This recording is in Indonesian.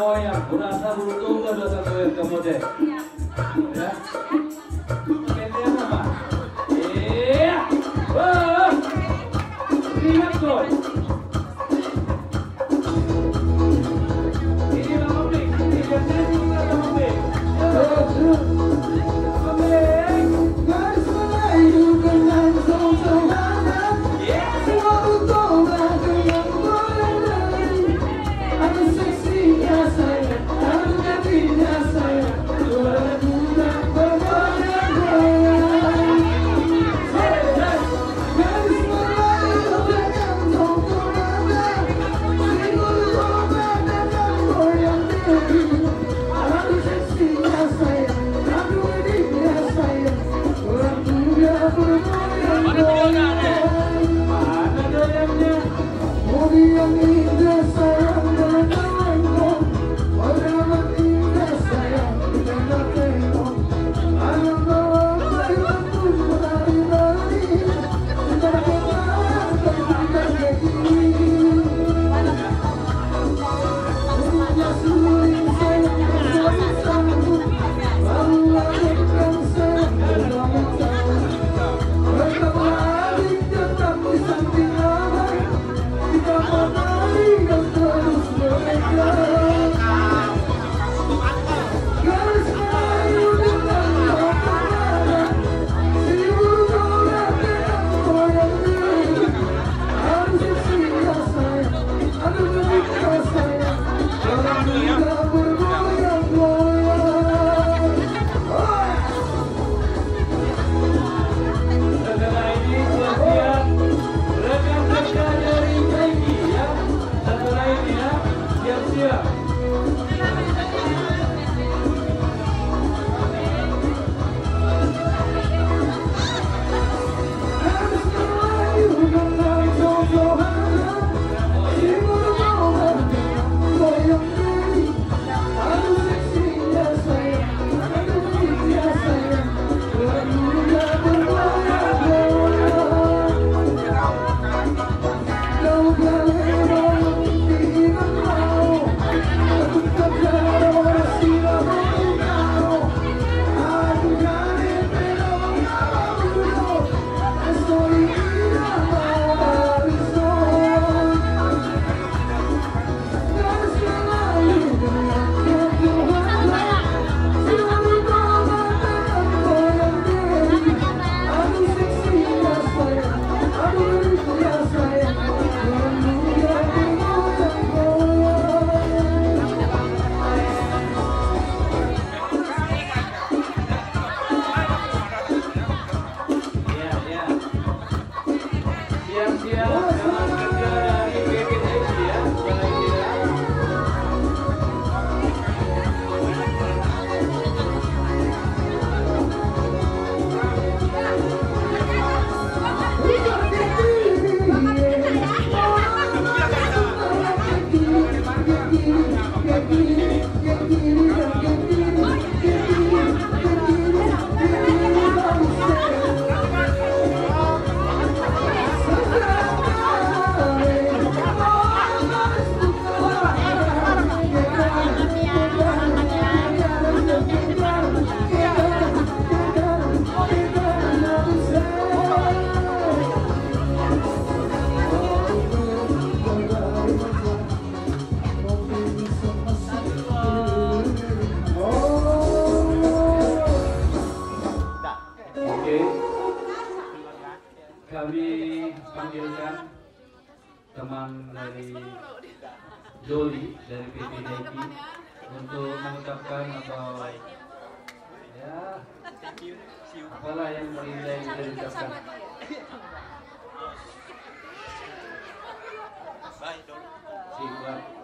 goyang, berasa bulu tunggal dosa goyang kemudian. Ya. Kemudian apa? Iya. Wah. Lihat gol. Ini lama blik, ini biasanya suka lama blik. Lama blik. Garis Melayu dengan song-songan. Selalu tolak dengan goyang. Aku seksinya saya, aku jadinya saya. Bulan-bulan bergoyang-goyang. Garis Melayu dengan song-songan. Selalu tolak dengan goyang. Aku seksinya saya, aku jadinya saya. Bulan-bulan bergoyang-goyang. Mana goyangnya? Mobil yang indah sayang dan tengok, warna indah sayang dan tengok. Alam bawah sayang pun berlari-lari, tidak pernah terjadi. Punya suling sayang bersama-sama, lalu lakukan sayang bersama-sama. Betapa adik tetap di samping abang. Betapa hari yang terus berjalan. Garis Melayu dengan song-songan. Seribu goyang dengan goyang. Aku seksinya sayang, aku jadinya sayang. Dalam dunia bergoyang-goyang. Setelah ini siap-siap rekan-rekan dari Nike ya. Setelah ini ya, siap-siap. Garis Melayu dengan song-songan. Seribu goyang dengan goyang. Aku seksinya sayang, aku jadinya sayang. Dunia bergoyang-goyang. Kau kalau tidak mau, aku tak kalau siapa pun tahu. Aku jadi penolong aku, estoy enamorado. Garis Melayu dengan song-songan. Selalu tolak dengan goyang. Aku seksinya sayang, aku jadinya sayang. Dunia bergoyang-goyang. Iya, iya. Siap-siap dalam kerja dari BPTI ya. Setelah ini ya. Oke, kami panggilkan teman dari Doli dari PT Nike untuk mengucapkan atau ya apalah yang terindah yang bisa diucapkan. Siap.